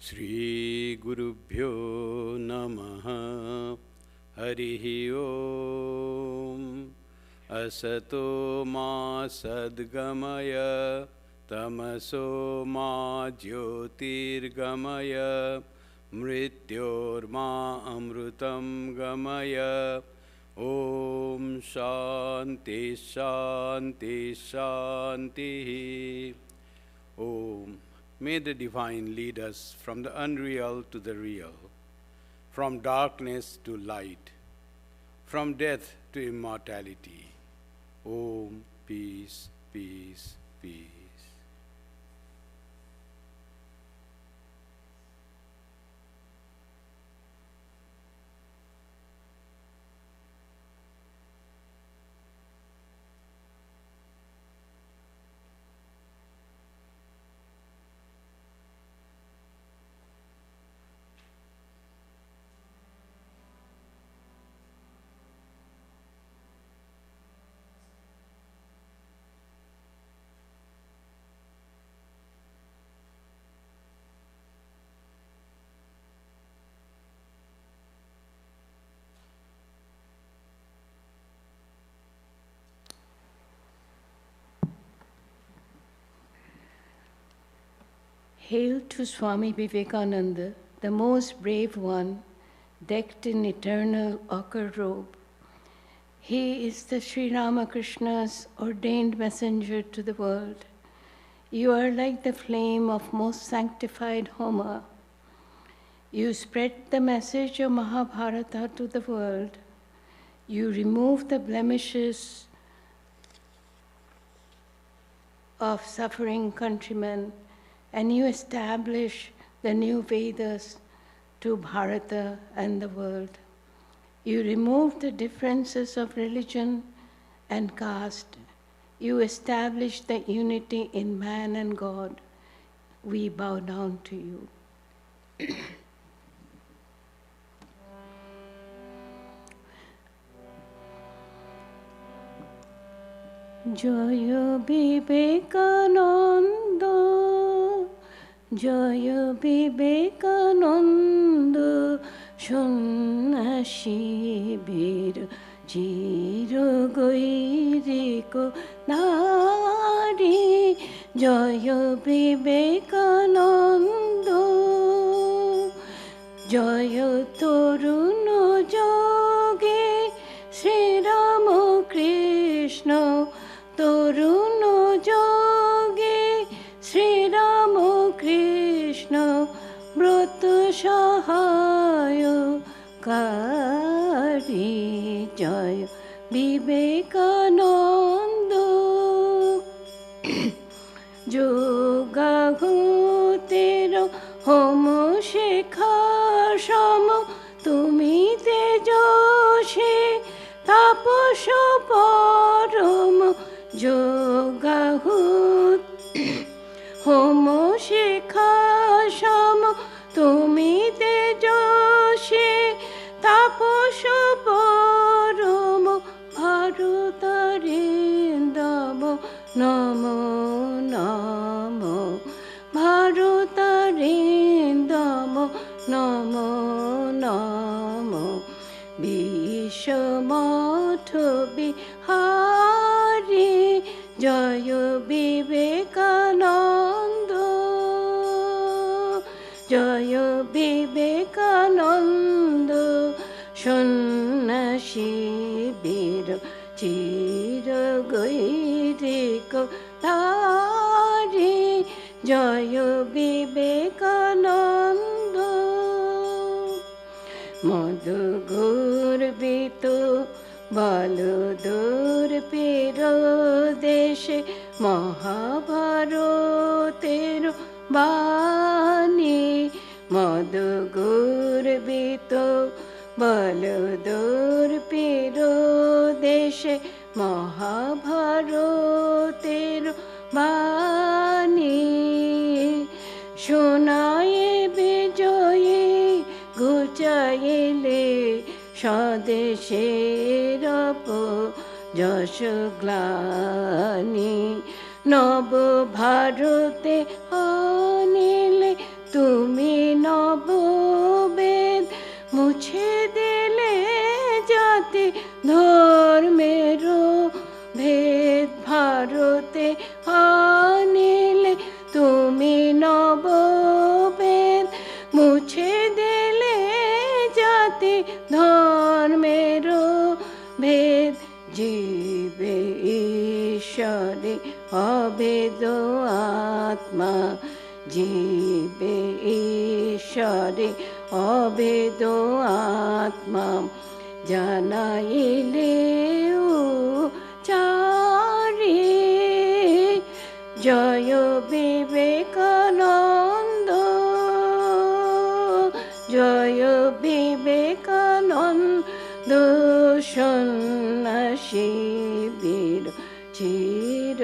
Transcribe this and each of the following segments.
Shri Gurubhyo Namaha Harihi Om Asato Ma Sadgamaya Tamaso Ma Jyotirgamaya Mrityor Ma Amrutam Gamaya Om Shanti Shanti Shanti Om. May the Divine lead us from the unreal to the real, from darkness to light, from death to immortality. Om, peace, peace, peace. Hail to Swami Vivekananda, the most brave one, decked in eternal ochre robe. He is the Sri Ramakrishna's ordained messenger to the world. You are like the flame of most sanctified Homa. You spread the message of Mahabharata to the world. You remove the blemishes of suffering countrymen, and you establish the new Vedas to Bharata and the world. You remove the differences of religion and caste. You establish the unity in man and God. We bow down to you. Jaya Vivekananda, Jaya Vivekananda, Shunna Shibir, Jiro Goiriko Nari, Jaya Vivekananda, Jaya Toruno Jogi, Sri Ramakrishna, Toruno Jogi, Sri Ramakrishna, Brata Sahaya Kari, Jaya Vivekananda. Yoga Hutero Homo Shekha Shamo Tumi Tejoshi Tapasya Paramo Yoga Homo Shekha Shamo Tumi Tejoshi Tapasya Paramo Bharatarindamo Namo Namo Bharatarindamo Namo Namo Vishamatha Bihari Jaya Vivekananda, Jaya Vivekananda, Shunna Shibir, Chira Gairiko Tari, Jaya Vivekananda. Madhu Gurvito Baladur Piro Deshe Mahabharotero Bani Madhu Gurvito Baladur Piro Deshe Mahabharotero Bani Shunaye Bijoye Guchayele Shadeshe Rapo Jashuglani Nabo Bharate Anile তুমি নববেদ মুছে দিলে জাতি ধর্মের ভেদ ভারতে আনিলে তুমি নববেদ মুছে দিলে জাতি ধর্মের ভেদ জীবে ঈশ্বরে অভেদ আত্মা জীবে ঈশ্বরে অভেদ আত্মা জানাইলে চারি জয় বিবেকানন্দ জয় বিবেকানন্দ সন্ন্যাসী বীর চির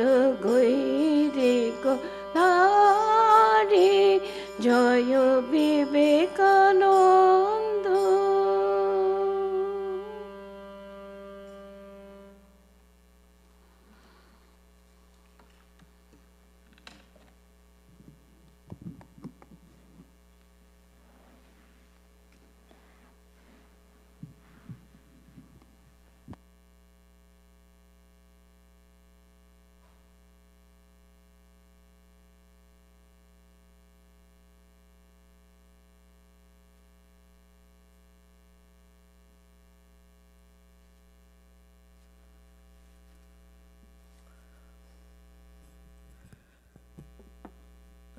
গৈরিক নারী জয় Vivekananda.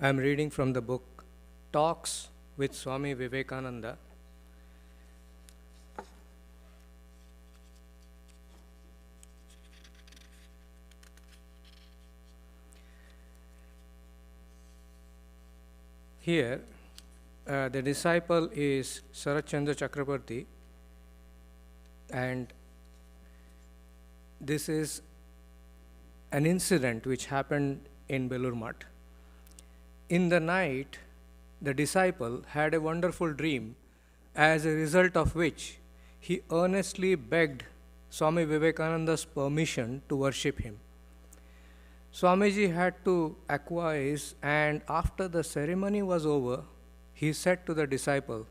I am reading from the book Talks with Swami Vivekananda. Here, the disciple is Sarachandra Chakrabarti, and this is an incident which happened in Belur Math. In the night, the disciple had a wonderful dream, as a result of which he earnestly begged Swami Vivekananda's permission to worship him. Swamiji had to acquiesce, and after the ceremony was over, he said to the disciple,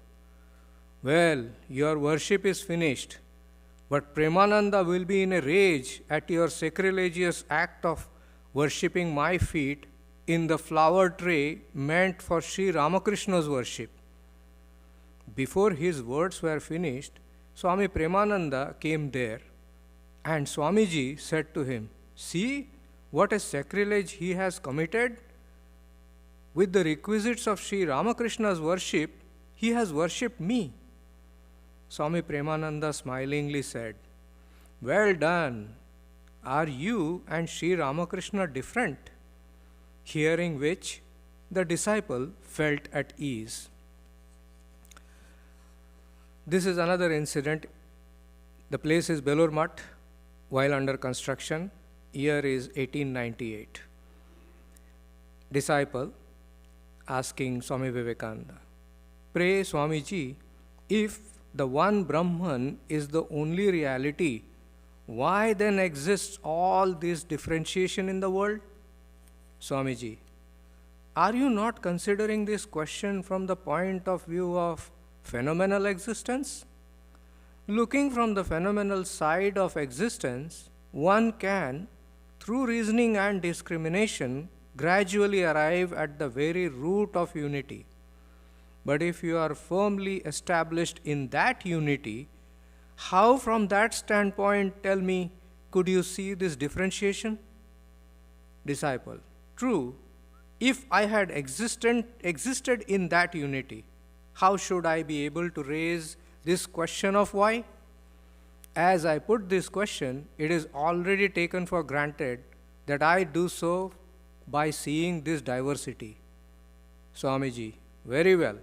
"Well, your worship is finished, but Premananda will be in a rage at your sacrilegious act of worshipping my feet in the flower tray meant for Sri Ramakrishna's worship." Before his words were finished, Swami Premananda came there, and Swamiji said to him, "See what a sacrilege he has committed. With the requisites of Sri Ramakrishna's worship, he has worshipped me." Swami Premananda smilingly said, "Well done. Are you and Sri Ramakrishna different?" Hearing which, the disciple felt at ease. This is another incident. The place is Belur Math, while under construction. Year is 1898. Disciple asking Swami Vivekananda, "Pray Swamiji, if the one Brahman is the only reality, why then exists all this differentiation in the world?" Swamiji, "Are you not considering this question from the point of view of phenomenal existence? Looking from the phenomenal side of existence, one can, through reasoning and discrimination, gradually arrive at the very root of unity. But if you are firmly established in that unity, how from that standpoint, tell me, could you see this differentiation?" Disciple, "True, if I had existed in that unity, how should I be able to raise this question of why? As I put this question, it is already taken for granted that I do so by seeing this diversity." Swamiji, "Very well.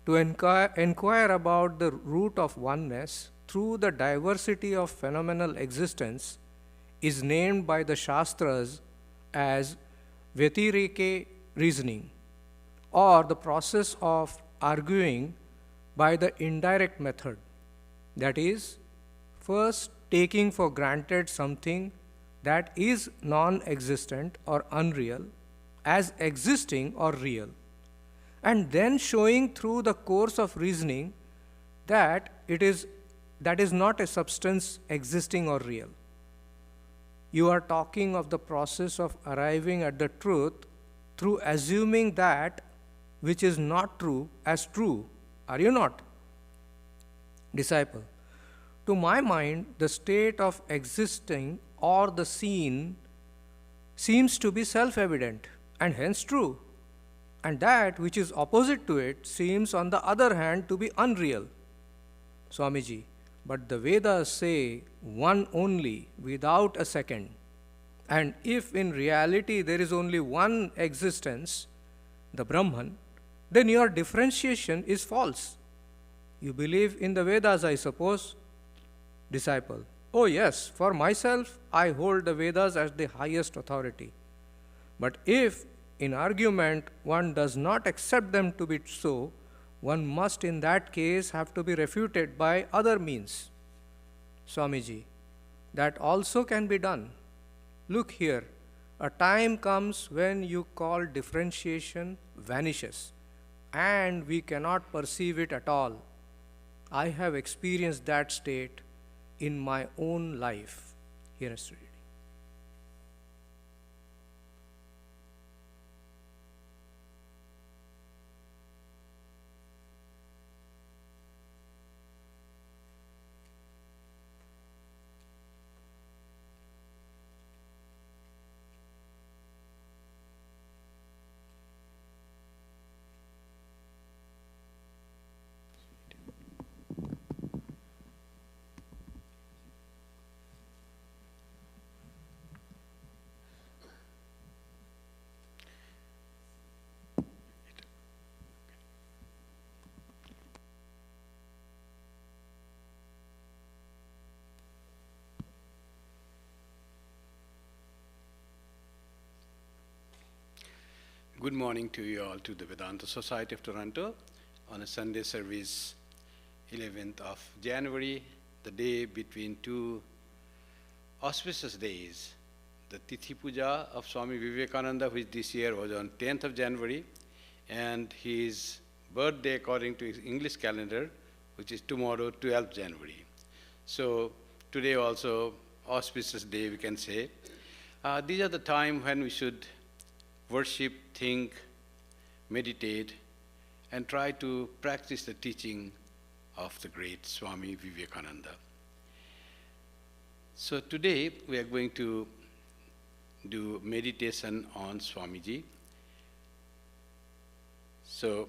To inquire about the root of oneness through the diversity of phenomenal existence is named by the Shastras as Vyatireke reasoning, or the process of arguing by the indirect method. That is, first taking for granted something that is non-existent or unreal as existing or real, and then showing through the course of reasoning that that is not a substance existing or real. You are talking of the process of arriving at the truth through assuming that which is not true as true, are you not? Disciple, to my mind, the state of existing or the seen seems to be self-evident and hence true, and that which is opposite to it seems on the other hand to be unreal. Swamiji, but the Vedas say one only without a second. And if in reality there is only one existence, the Brahman, then your differentiation is false. You believe in the Vedas, I suppose? Disciple, oh yes, for myself I hold the Vedas as the highest authority. But if in argument one does not accept them to be so, one must in that case have to be refuted by other means. Swamiji, that also can be done. Look here, a time comes when you call differentiation vanishes, and we cannot perceive it at all. I have experienced that state in my own life. Here is reading. Good morning to you all, to the Vedanta Society of Toronto on a Sunday service, 11th of January, the day between two auspicious days, the Tithi Puja of Swami Vivekananda, which this year was on 10th of January, and his birthday according to his English calendar, which is tomorrow, 12th January. So today also auspicious day, we can say. These are the time when we should worship, think, meditate, and try to practice the teaching of the great Swami Vivekananda. So today we are going to do meditation on Swamiji. So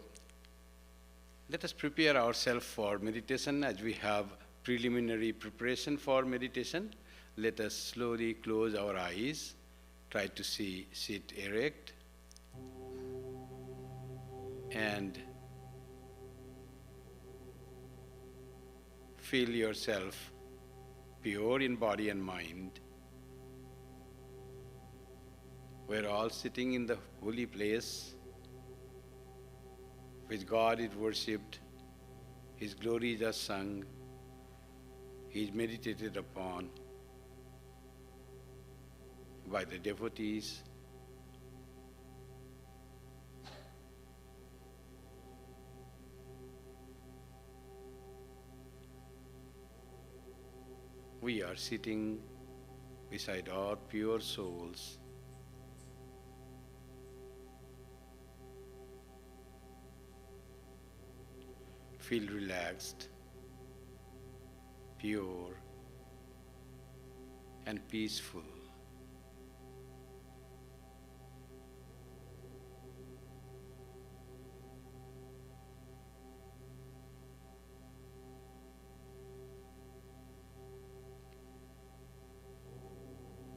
let us prepare ourselves for meditation. As we have preliminary preparation for meditation, let us slowly close our eyes, try to sit erect, and feel yourself pure in body and mind. We're all sitting in the holy place which God is worshipped, His glories are sung, He is meditated upon by the devotees. We are sitting beside our pure souls. Feel relaxed, pure, and peaceful.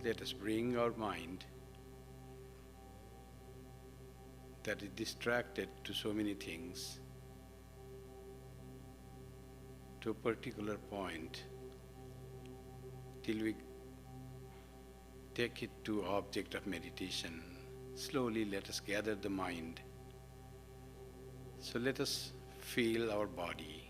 Let us bring our mind that is distracted to so many things to a particular point till we take it to object of meditation. Slowly let us gather the mind. So let us feel our body.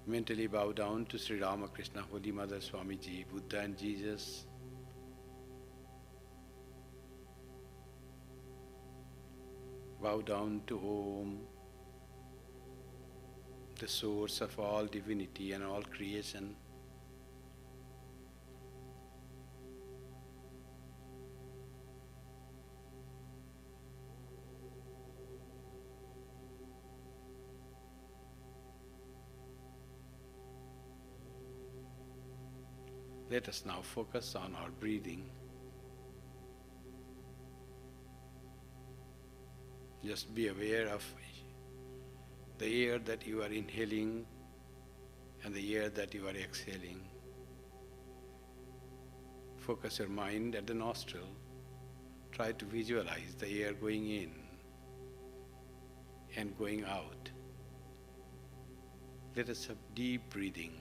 Mentally bow down to Sri Ramakrishna, Holy Mother, Swamiji, Buddha and Jesus. Bow down to Om, the source of all divinity and all creation. Let us now focus on our breathing. Just be aware of the air that you are inhaling and the air that you are exhaling. Focus your mind at the nostril. Try to visualize the air going in and going out. Let us have deep breathing.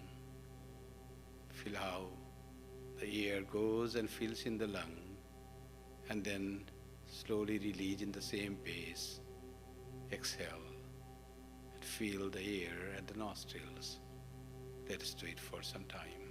Feel how the air goes and fills in the lung and then slowly release in the same pace. Exhale and feel the air at the nostrils. Let us do it for some time.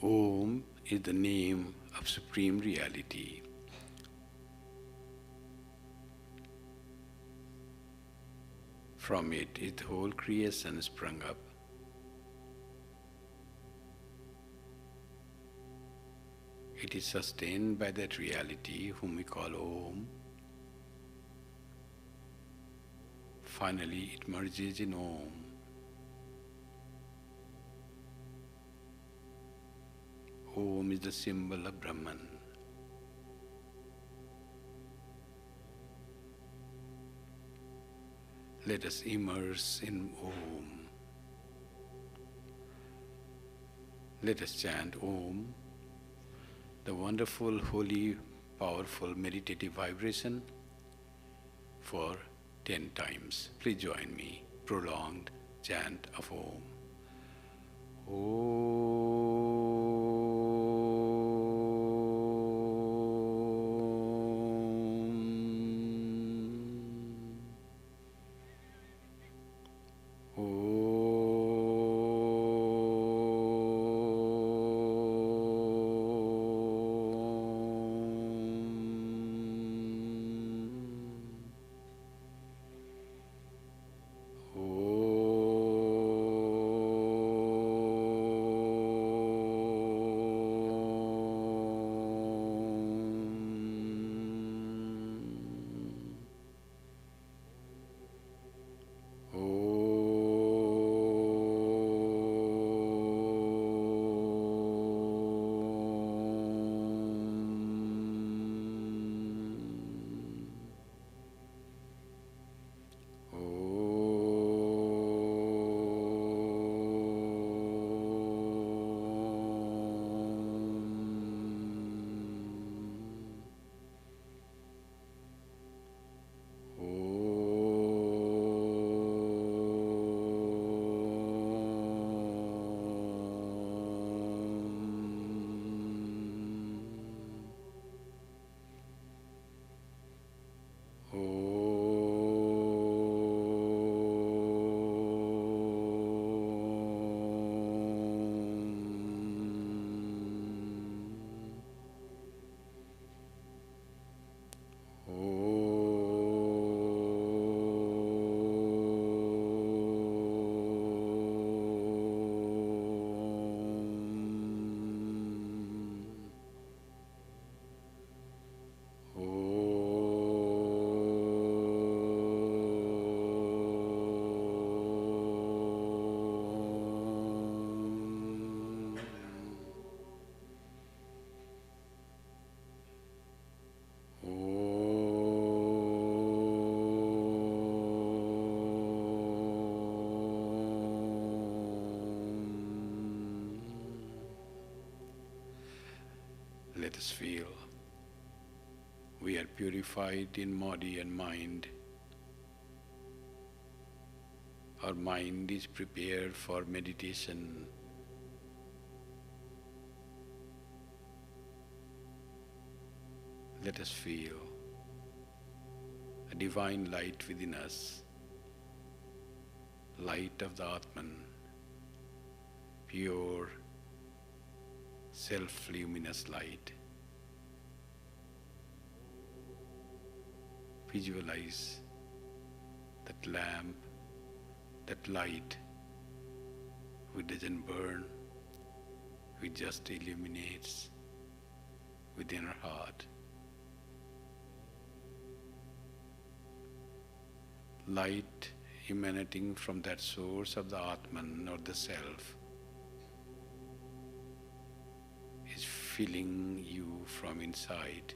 Om is the name of Supreme Reality. From it is the whole creation sprung up. It is sustained by that reality whom we call Om. Finally, it merges in Om. Om is the symbol of Brahman. Let us immerse in Om. Let us chant Om, the wonderful, holy, powerful, meditative vibration for 10 times. Please join me. Prolonged chant of Om. Let us feel we are purified in body and mind. Our mind is prepared for meditation. Let us feel a divine light within us, light of the Atman, pure, self-luminous light. Visualize that lamp, that light, which doesn't burn, which just illuminates within our heart. Light emanating from that source of the Atman or the Self is filling you from inside.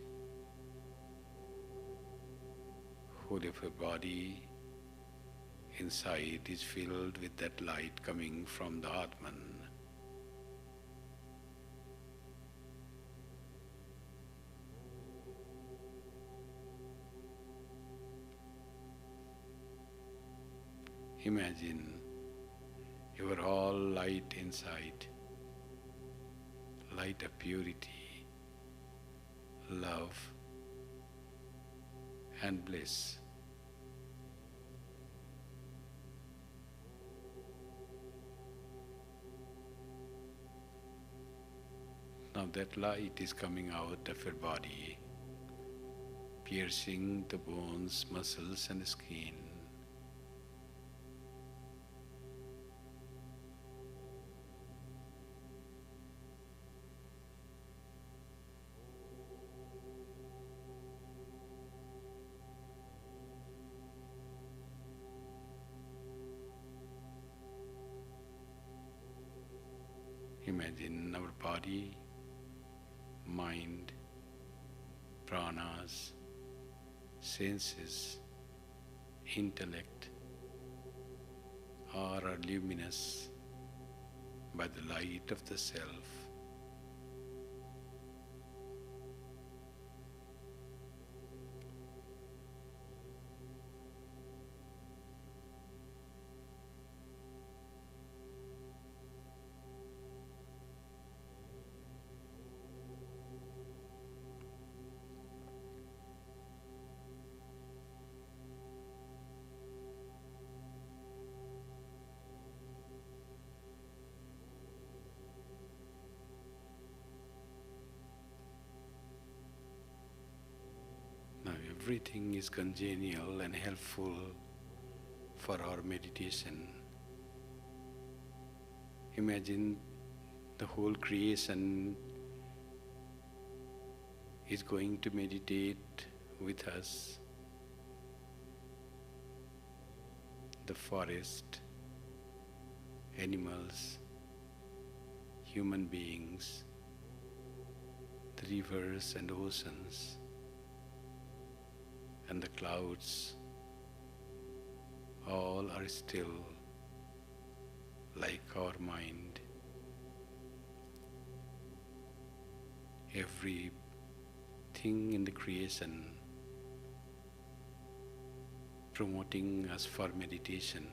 Whole of your body inside is filled with that light coming from the Atman. Imagine you are all light inside, light of purity, love, and bliss. Now that light is coming out of your body, piercing the bones, muscles, and skin. Imagine our body, mind, pranas, senses, intellect are luminous by the light of the Self. Everything is congenial and helpful for our meditation. Imagine the whole creation is going to meditate with us. The forest, animals, human beings, the rivers and oceans, and the clouds, all are still like our mind. Everything in the creation promoting us for meditation.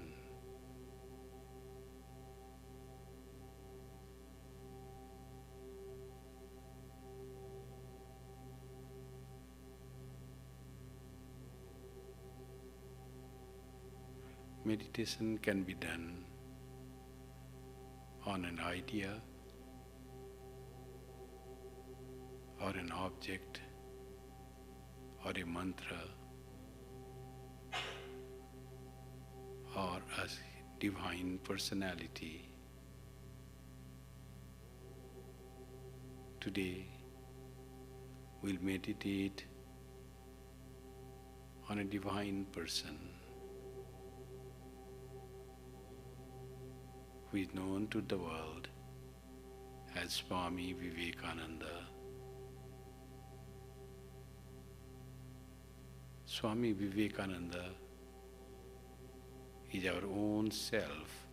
Meditation can be done on an idea or an object or a mantra or a divine personality. Today we'll meditate on a divine person who is known to the world as Swami Vivekananda. Swami Vivekananda is our own self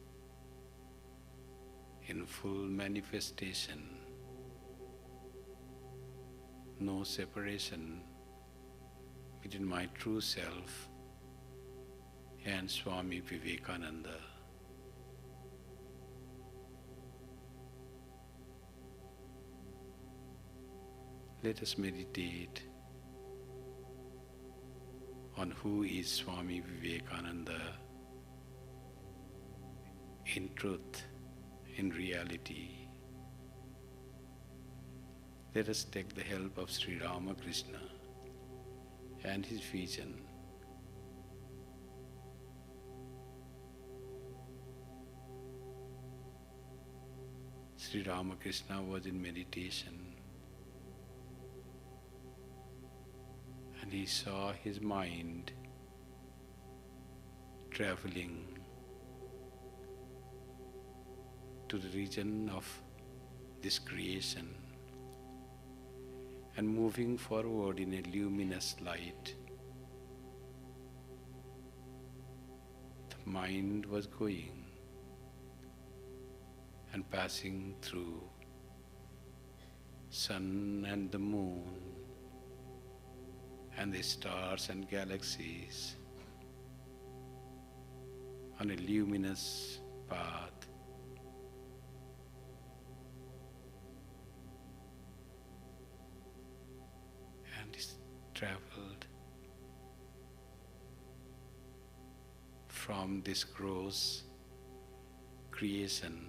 in full manifestation. No separation between my true self and Swami Vivekananda. Let us meditate on who is Swami Vivekananda in truth, in reality. Let us take the help of Sri Ramakrishna and his vision. Sri Ramakrishna was in meditation and he saw his mind traveling to the region of this creation and moving forward in a luminous light. The mind was going and passing through sun and the moon and the stars and galaxies on a luminous path. And he traveled from this gross creation.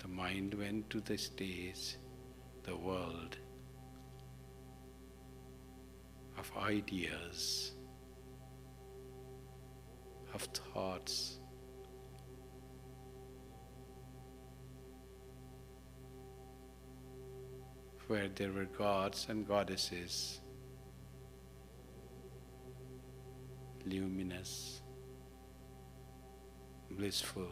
The mind went to the stage, the world of ideas, of thoughts, where there were gods and goddesses, luminous, blissful,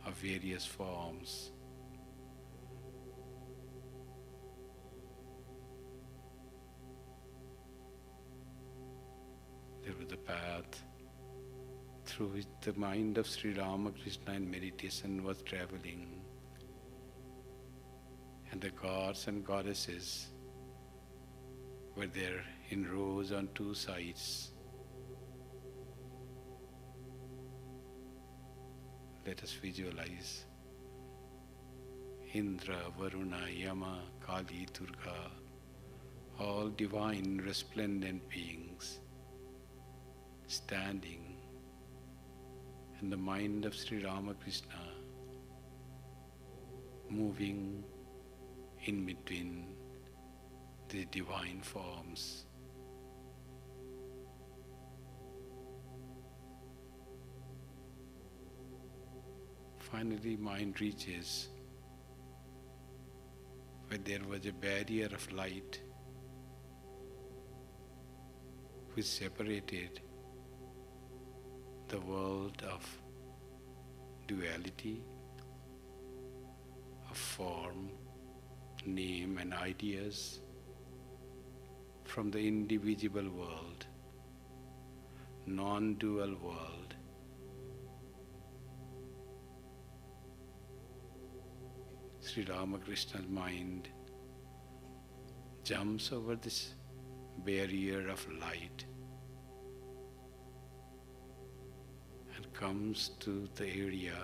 of various forms. There was the path through which the mind of Sri Ramakrishna in meditation was traveling, and the gods and goddesses were there in rows on two sides. Let us visualize Indra, Varuna, Yama, Kali, Durga, all divine resplendent beings standing, and the mind of Sri Ramakrishna moving in between the divine forms. Finally, mind reaches where there was a barrier of light which separated the world of duality, of form, name and ideas from the indivisible world, non-dual world. Sri Ramakrishna's mind jumps over this barrier of light and comes to the area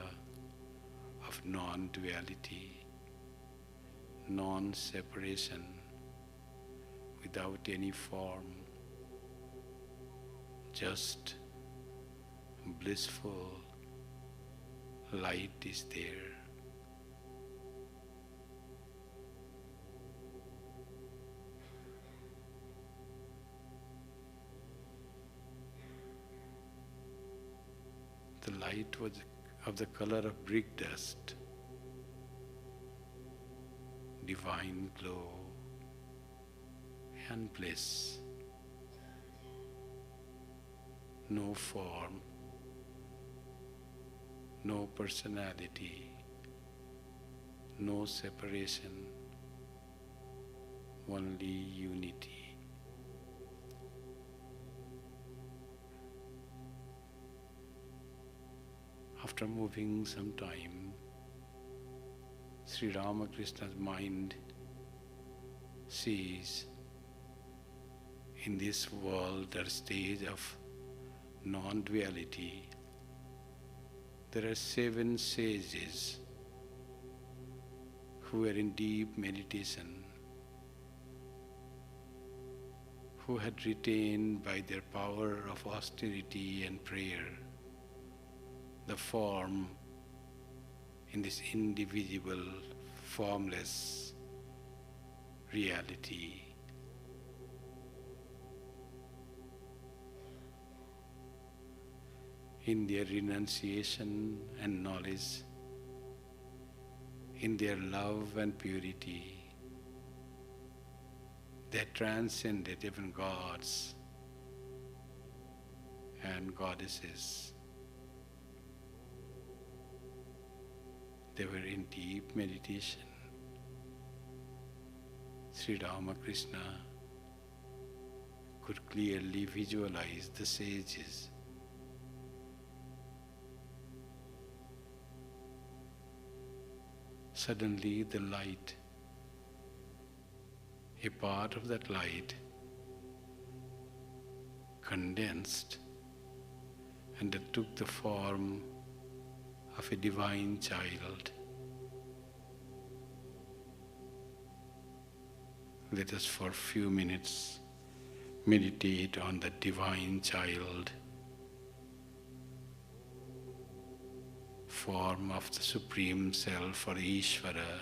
of non-duality, non-separation, without any form, just blissful light is there. The light was of the color of brick dust, divine glow, and bliss. No form, no personality, no separation, only unity. After moving some time, Sri Ramakrishna's mind sees in this world or stage of non-duality, there are 7 sages who are in deep meditation, who had retained by their power of austerity and prayer the form in this indivisible, formless reality. In their renunciation and knowledge, in their love and purity, they transcended even gods and goddesses. They were in deep meditation. Sri Ramakrishna could clearly visualize the sages. Suddenly the light, a part of that light condensed and it took the form of a divine child. Let us for a few minutes meditate on the divine child, form of the Supreme Self or Ishvara,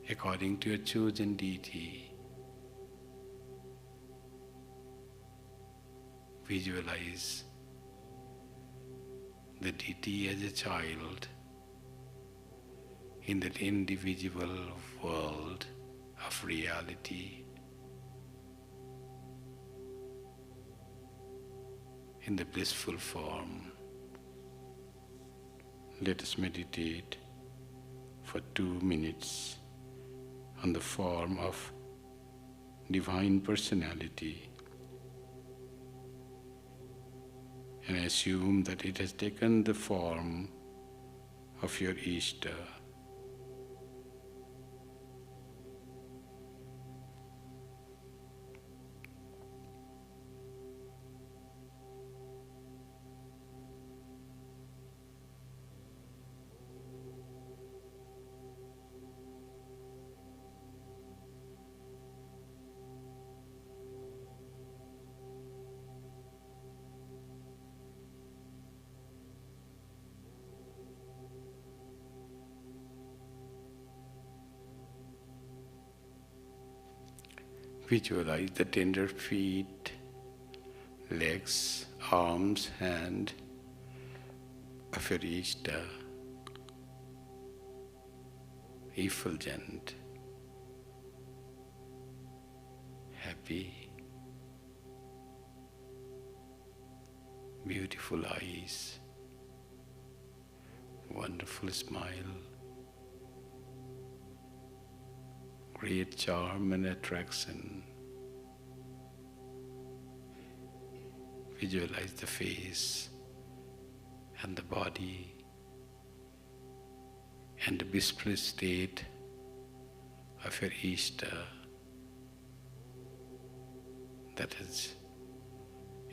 according to a chosen deity. Visualize the deity as a child in that individual world of reality, in the blissful form. Let us meditate for 2 minutes on the form of Divine Personality and assume that it has taken the form of your Ishta. Visualize the tender feet, legs, arms, hand of your Ishta, effulgent, happy, beautiful eyes, wonderful smile, great charm and attraction. Visualize the face and the body and the blissful state of your Ishta that has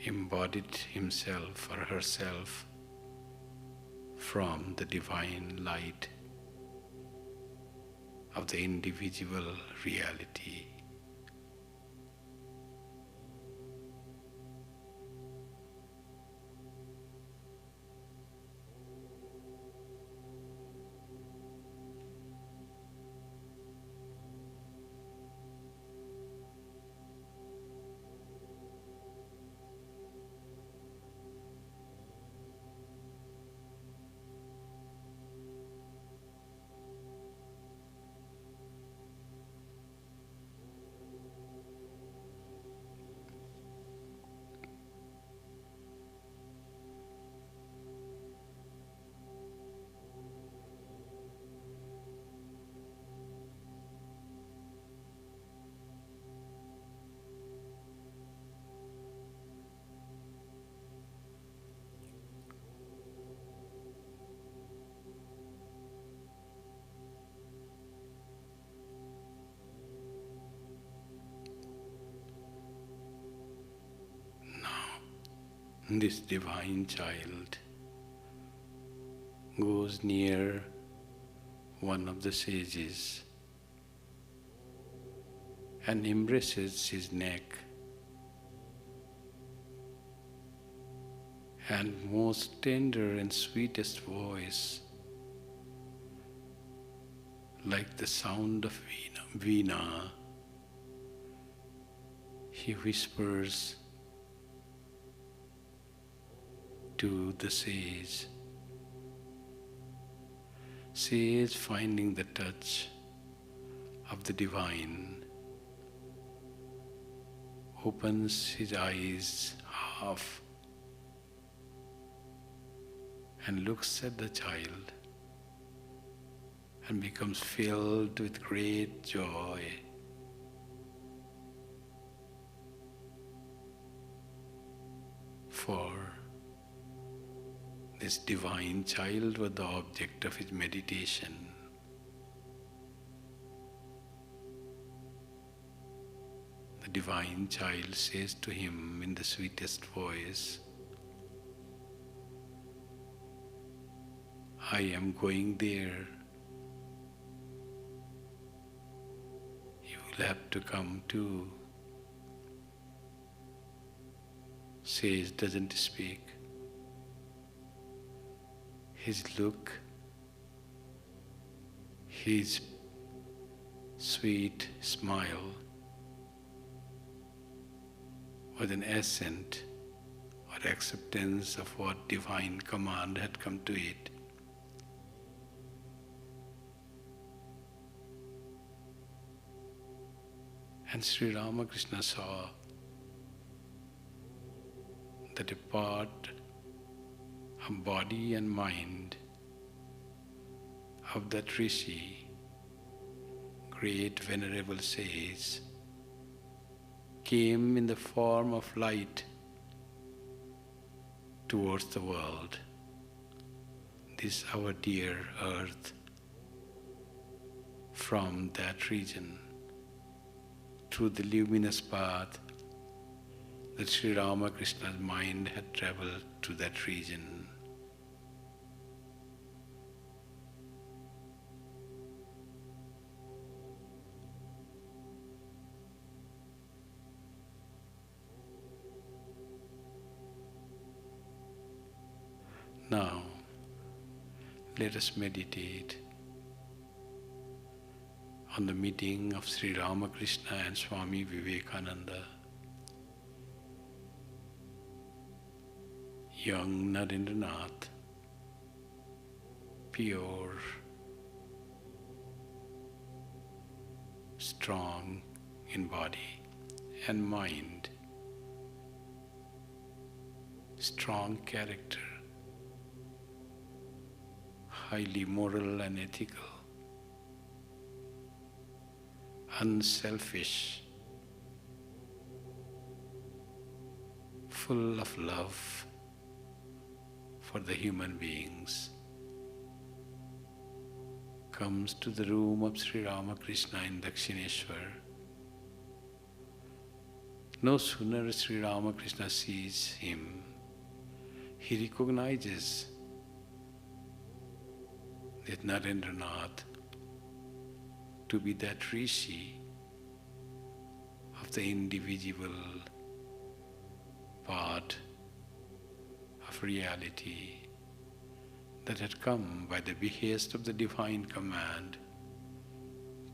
embodied himself or herself from the divine light of the individual reality. this divine child goes near one of the sages and embraces his neck and most tender and sweetest voice, like the sound of veena, he whispers to the sage. Sage, finding the touch of the divine, opens his eyes half and looks at the child and becomes filled with great joy. For this divine child was the object of his meditation. The divine child says to him in the sweetest voice, I am going there. You will have to come too. Sage doesn't speak. His look, his sweet smile was an assent or acceptance of what divine command had come to it. And Sri Ramakrishna saw that a part of body and mind of that rishi, great venerable sage, came in the form of light towards the world, this our dear earth, from that region, through the luminous path that Sri Ramakrishna's mind had travelled to that region. Now, let us meditate on the meeting of Sri Ramakrishna and Swami Vivekananda. Young Narendranath, pure, strong in body and mind, strong character, highly moral and ethical, unselfish, full of love for the human beings, comes to the room of Sri Ramakrishna in Dakshineshwar. No sooner Sri Ramakrishna sees him, he recognizes that Narendranath to be that rishi of the indivisible part of reality that had come by the behest of the divine command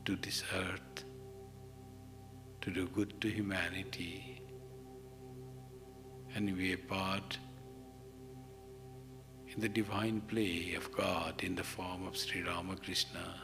to this earth to do good to humanity and be a part in the divine play of God in the form of Sri Ramakrishna.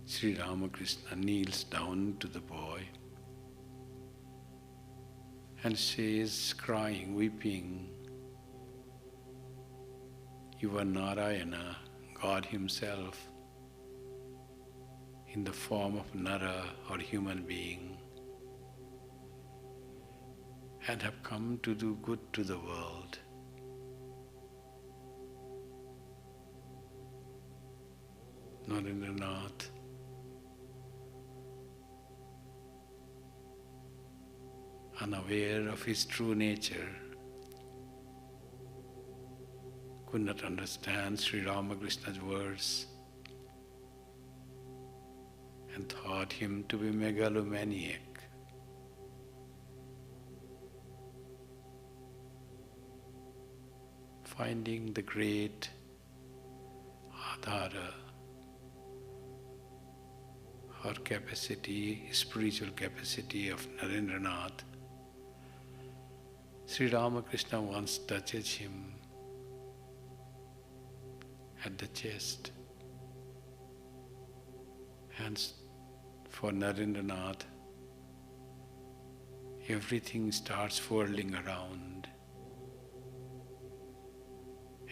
Sri Ramakrishna kneels down to the boy and says, crying, weeping, "You are Narayana, God Himself. in the form of Nara or human being and have come to do good to the world. Narendranath unaware of his true nature, could not understand Sri Ramakrishna's words and thought him to be megalomaniac. Finding the great adhara or capacity, spiritual capacity of Narendranath, Sri Ramakrishna once touches him at the chest. And for Narendranath, everything starts whirling around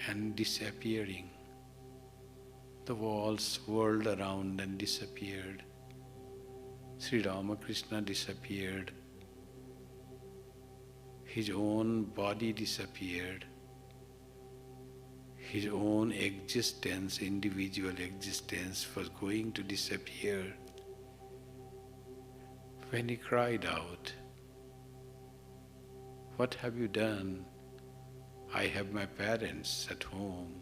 and disappearing. The walls whirled around and disappeared. Sri Ramakrishna disappeared. His own body disappeared. His own existence, individual existence, was going to disappear. When he cried out, "What have you done? I have my parents at home."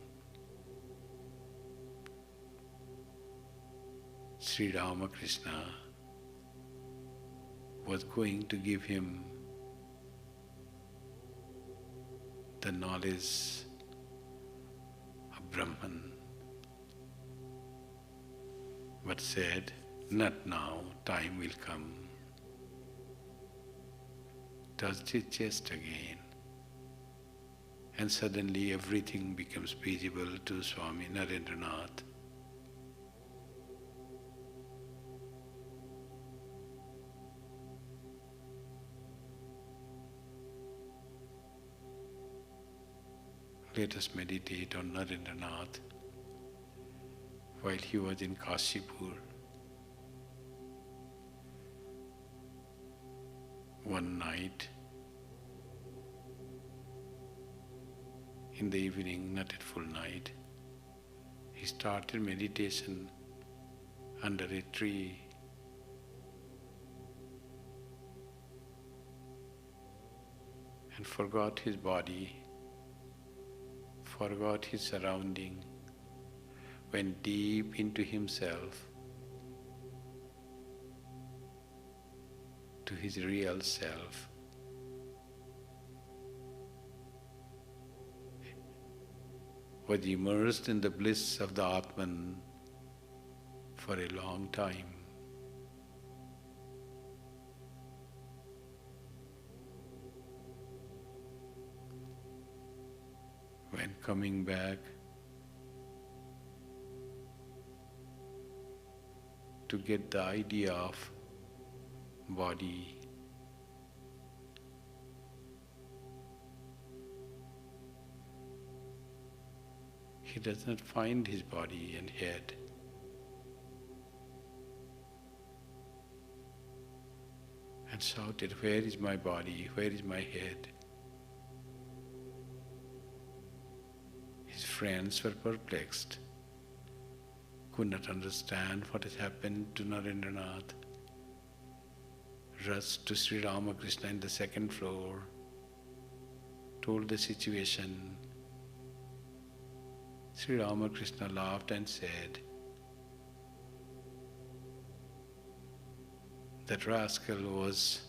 Sri Ramakrishna was going to give him the knowledge of Brahman, but said, "Not now, time will come." Touched his chest again, and suddenly everything becomes visible to Swami Narendranath. Let us meditate on Narendranath while he was in Kashipur. One night, in the evening, not at full night, he started meditation under a tree. And forgot his body, forgot his surrounding, went deep into himself, to his real self. Was immersed in the bliss of the Atman for a long time. When coming back to get the idea of body, he does not find his body and head. And shouted, "Where is my body? Where is my head?" His friends were perplexed, could not understand what had happened to Narendranath. Rushed to Sri Ramakrishna in the second floor, told the situation. Sri Ramakrishna laughed and said, "That rascal was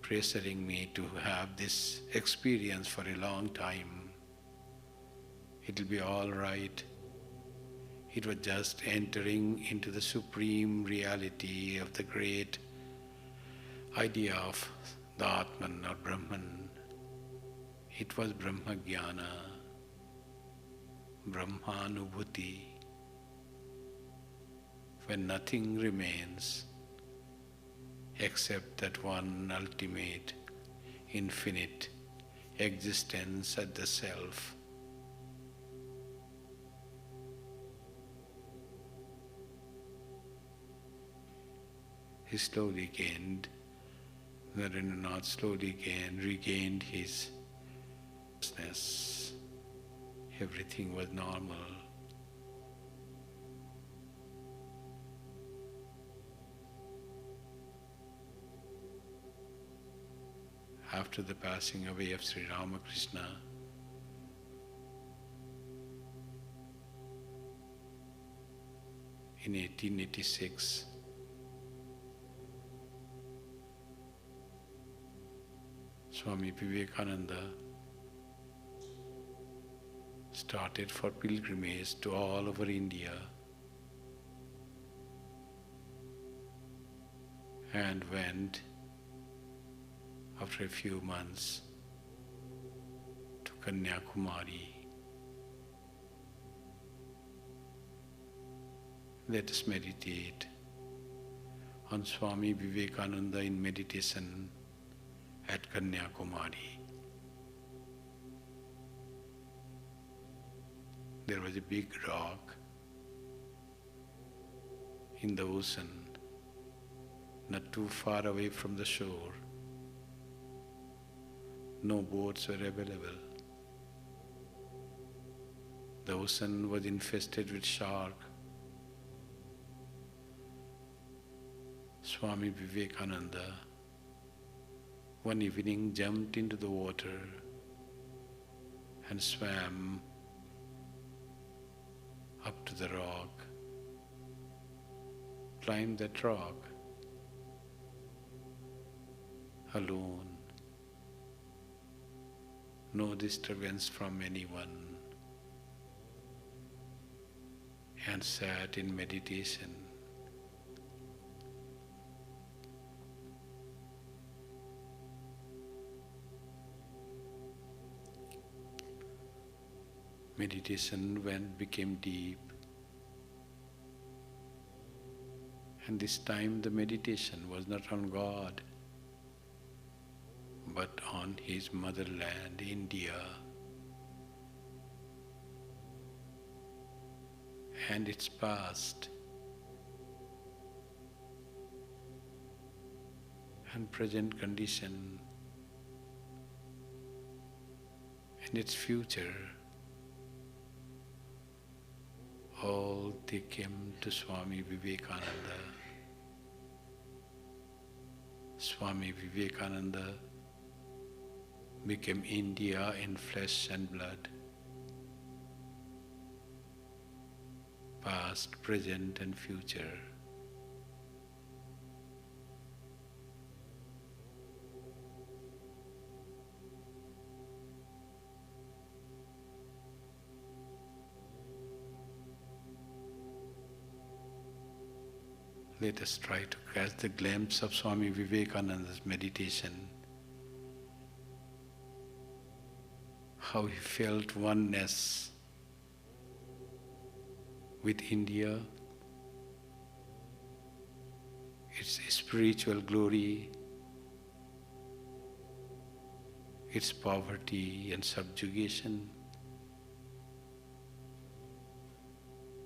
pressuring me to have this experience for a long time. It'll be all right." It was just entering into the supreme reality of the great idea of the Atman or Brahman. It was Brahma Jnana, Brahmanubhuti, when nothing remains except that one ultimate, infinite existence at the self. he slowly gained, Narendra slowly regained his consciousness. Everything was normal. After the passing away of Sri Ramakrishna, in 1886, Swami Vivekananda started for pilgrimage to all over India and went after a few months to Kanyakumari. Let us meditate on Swami Vivekananda in meditation at Kanyakumari. There was a big rock in the ocean, not too far away from the shore. No boats were available. The ocean was infested with sharks. Swami Vivekananda one evening jumped into the water and swam up to the rock, climbed that rock alone, no disturbance from anyone, and sat in meditation. Meditation became deep, and this time the meditation was not on God, but on his motherland, India, and its past and present condition and its future. All they came to Swami Vivekananda. Swami Vivekananda became India in flesh and blood, past, present and future. Let us try to catch the glimpse of Swami Vivekananda's meditation, how he felt oneness with India, its spiritual glory, its poverty and subjugation,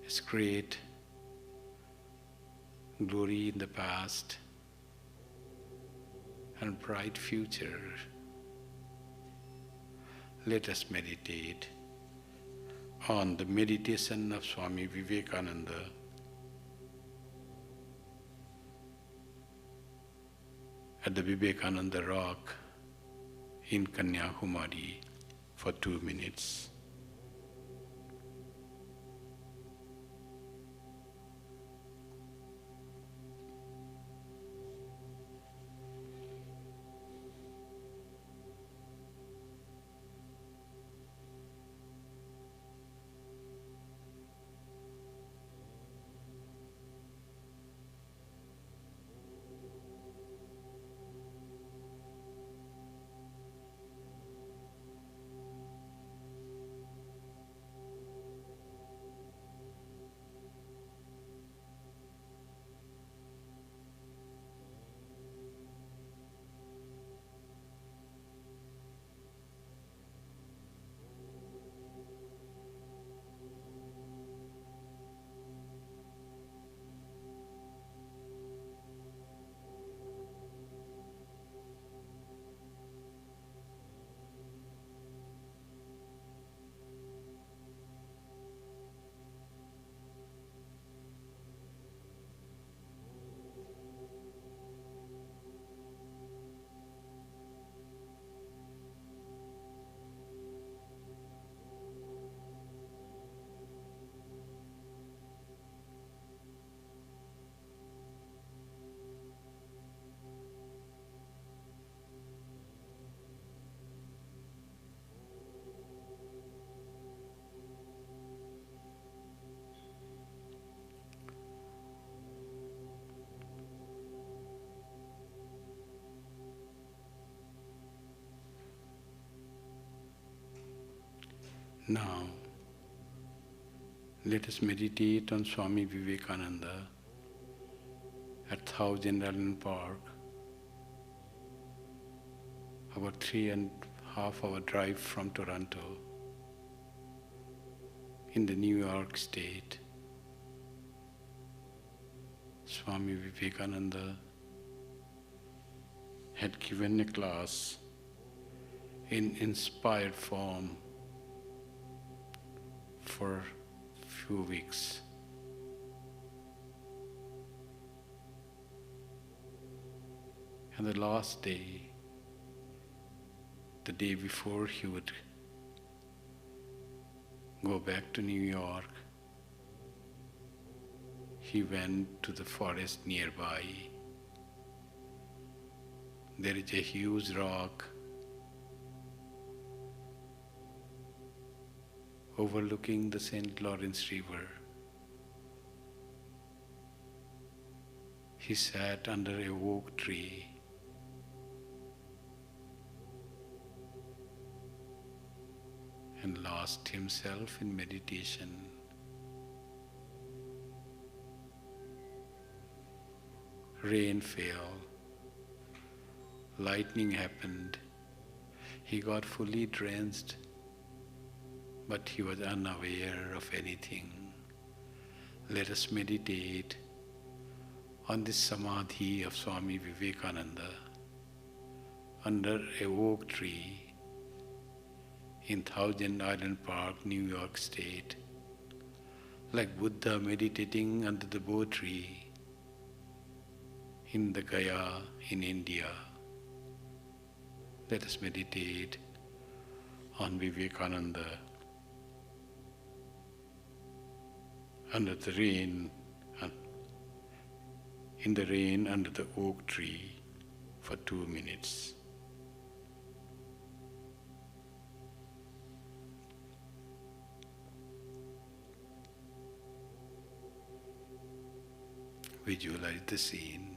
its great glory in the past and bright future. Let us meditate on the meditation of Swami Vivekananda at the Vivekananda Rock in Kanyakumari for 2 minutes. Now, let us meditate on Swami Vivekananda at Thousand Island Park, about 3.5 hour drive from Toronto, in the New York State. Swami Vivekananda had given a class in inspired form for few weeks. And the last day, the day before he would go back to New York, he went to the forest nearby. There is a huge rock overlooking the St. Lawrence River. He sat under a oak tree and lost himself in meditation. Rain fell, lightning happened, he got fully drenched, but he was unaware of anything. Let us meditate on this samadhi of Swami Vivekananda under a oak tree in Thousand Island Park, New York State, like Buddha meditating under the bo tree in the Gaya in India. Let us meditate on Vivekananda under the rain, in the rain under the oak tree for 2 minutes. Visualize the scene.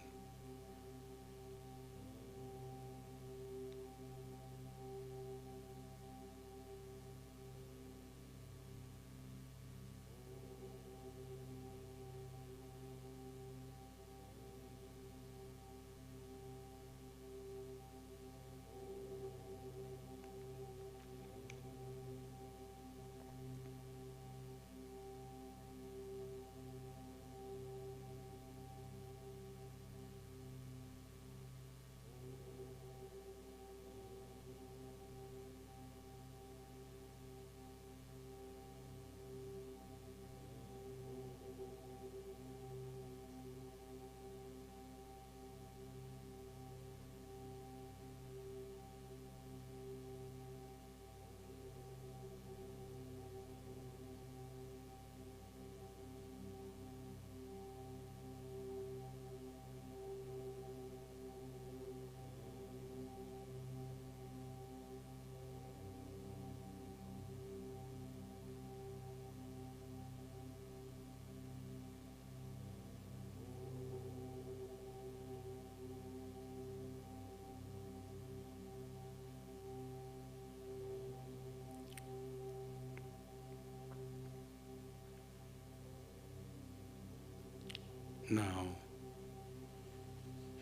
Now,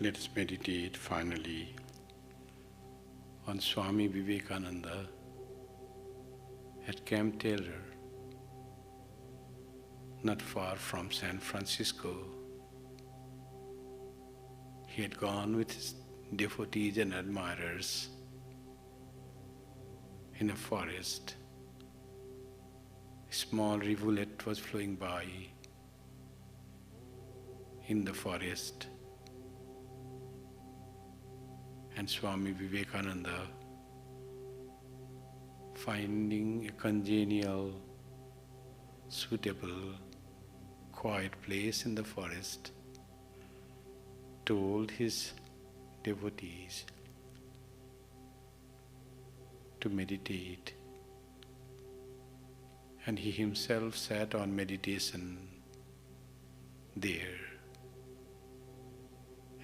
let us meditate finally on Swami Vivekananda at Camp Taylor, not far from San Francisco. He had gone with his devotees and admirers in a forest. A small rivulet was flowing by in the forest, and Swami Vivekananda, finding a congenial, suitable, quiet place in the forest, told his devotees to meditate, and he himself sat on meditation there.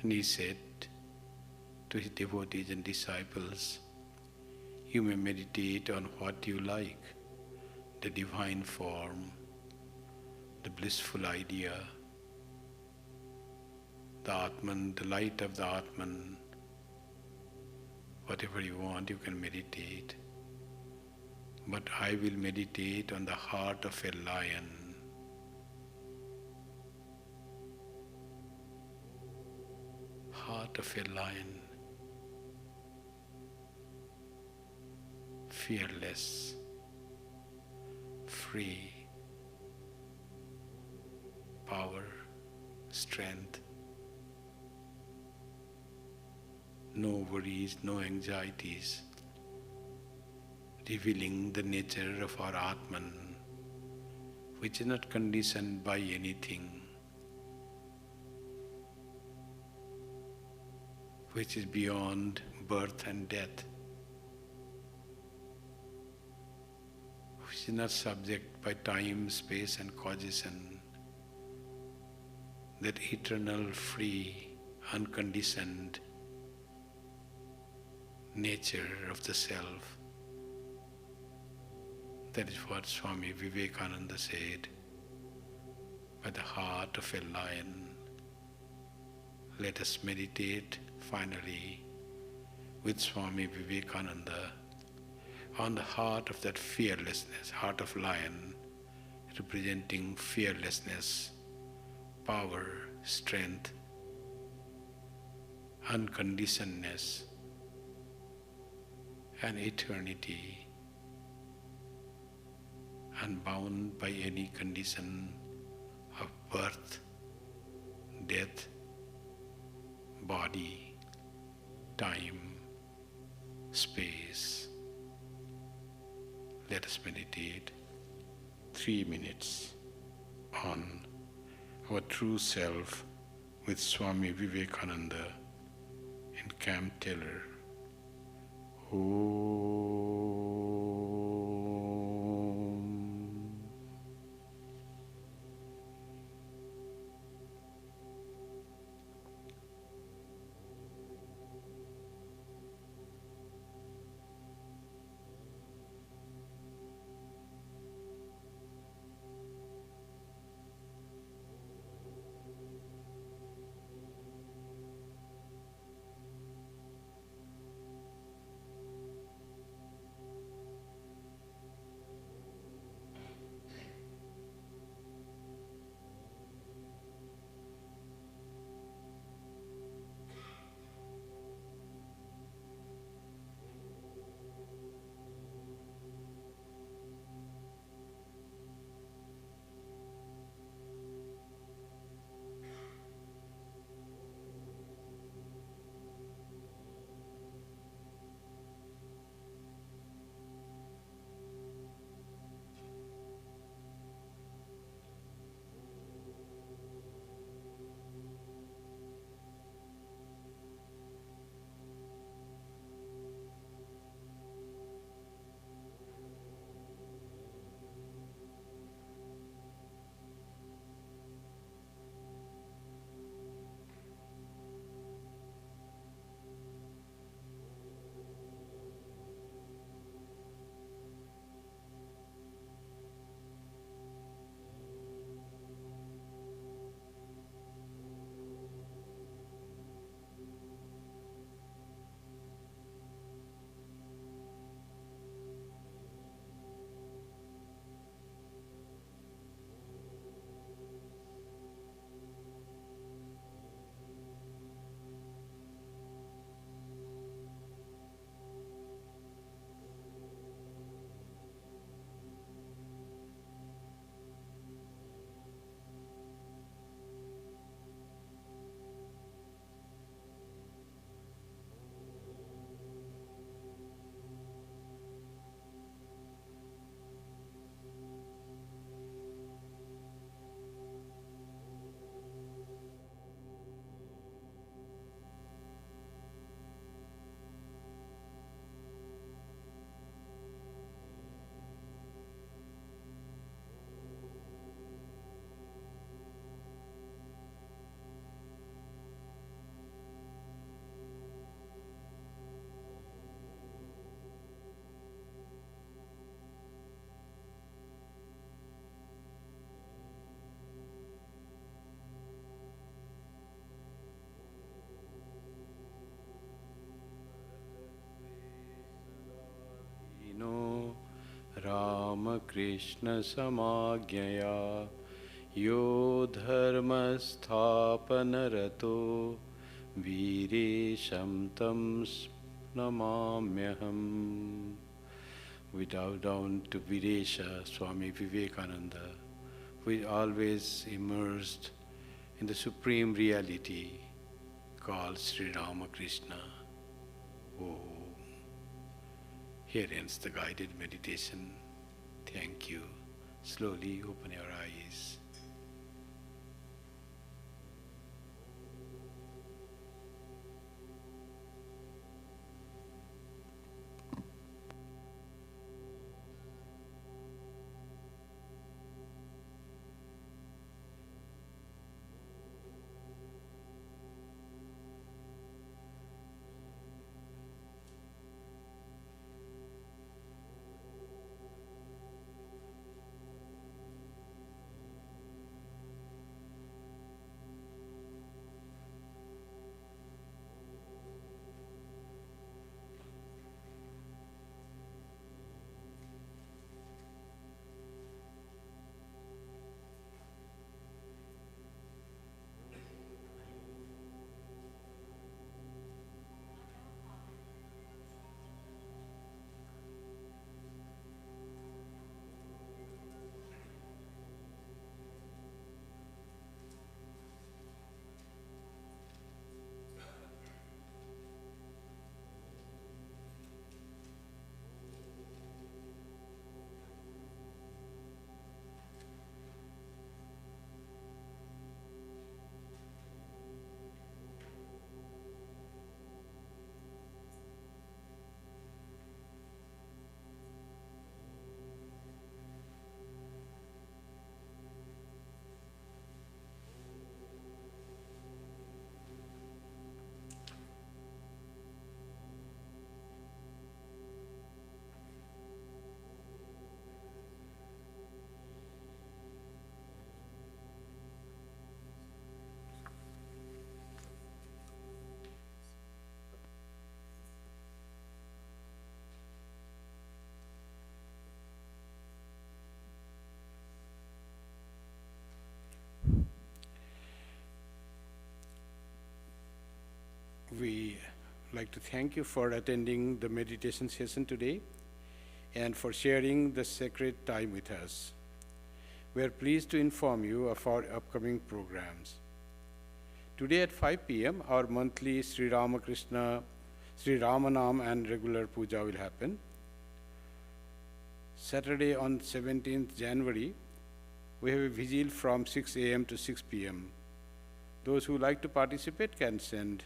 And he said to his devotees and disciples, "You may meditate on what you like, the divine form, the blissful idea, the Atman, the light of the Atman. Whatever you want, you can meditate. But I will meditate on the heart of a lion. Heart of a lion. Fearless, free, power, strength, no worries, no anxieties, revealing the nature of our Atman, which is not conditioned by anything, which is beyond birth and death, which is not subject by time, space and causation, that eternal, free, unconditioned nature of the self. That is what Swami Vivekananda said, by the heart of a lion. Let us meditate finally with Swami Vivekananda on the heart of that fearlessness, heart of lion, representing fearlessness, power, strength, unconditionedness, and eternity, unbound by any condition of birth, death, body, time, space. Let us meditate 3 minutes on our true self with Swami Vivekananda in Camp Taylor. Ramakrishna Samajnaya Yo Dharmasthapanarato Viresham Tam Namamyaham. We bow down to Viresha, Swami Vivekananda, who is always immersed in the supreme reality called Sri Ramakrishna. Oh, here ends the guided meditation. Thank you. Slowly open your eyes. We like to thank you for attending the meditation session today and for sharing the sacred time with us. We are pleased to inform you of our upcoming programs. Today at 5 p.m., our monthly Sri Ramanam and regular puja will happen. Saturday on 17th January, we have a vigil from 6 a.m. to 6 p.m. Those who like to participate can send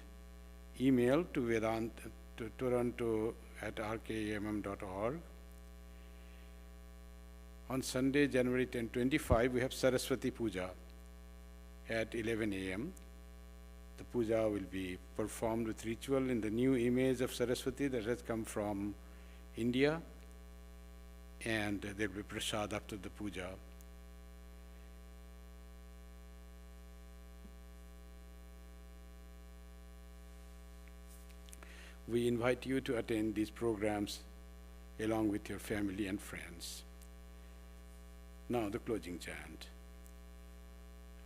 email to Vedanta to Toronto at rkmm.org. On Sunday, January 10-25, we have Saraswati Puja at 11 a.m. The puja will be performed with ritual in the new image of Saraswati that has come from India, and there will be prasad after the puja. We invite you to attend these programs along with your family and friends. Now the closing chant.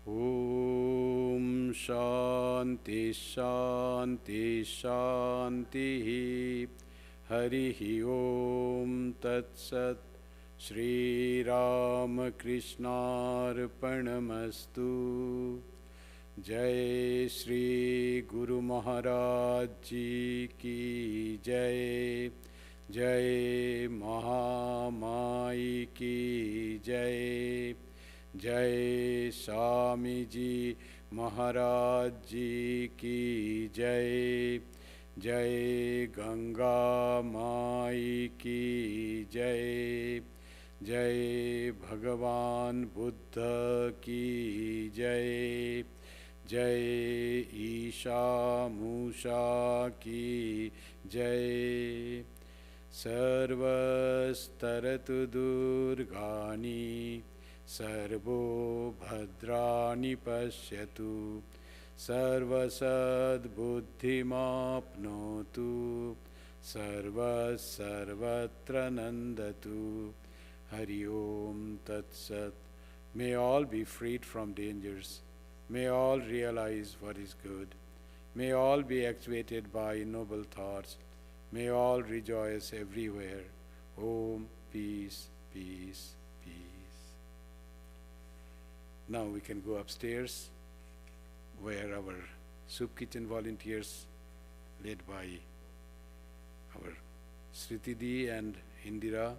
Om Shanti Shanti Shanti Harihi Om Tat Sat Shri Ramakrishna Arpanamastu. Jai Shri Guru Maharaj Ji Ki Jai. Jai Mahamai Ki Jai. Jai Swami Ji Maharaj Ji Ki Jai. Jai Ganga Mai Ki Jai. Jai Bhagavan Buddha Ki Jai. Jai Isha Musha Ki Jai. Sarvastaratu Durgani Sarvo Bhadrani Pashyatu Sarvasad Buddhimapnotu Sarvas Sarvatra Nandatu Hari Om Tat Sat. May all be freed from dangers. May all realize what is good. May all be actuated by noble thoughts. May all rejoice everywhere. Om, peace, peace, peace. Now we can go upstairs where our soup kitchen volunteers, led by our Sritidi and Indira,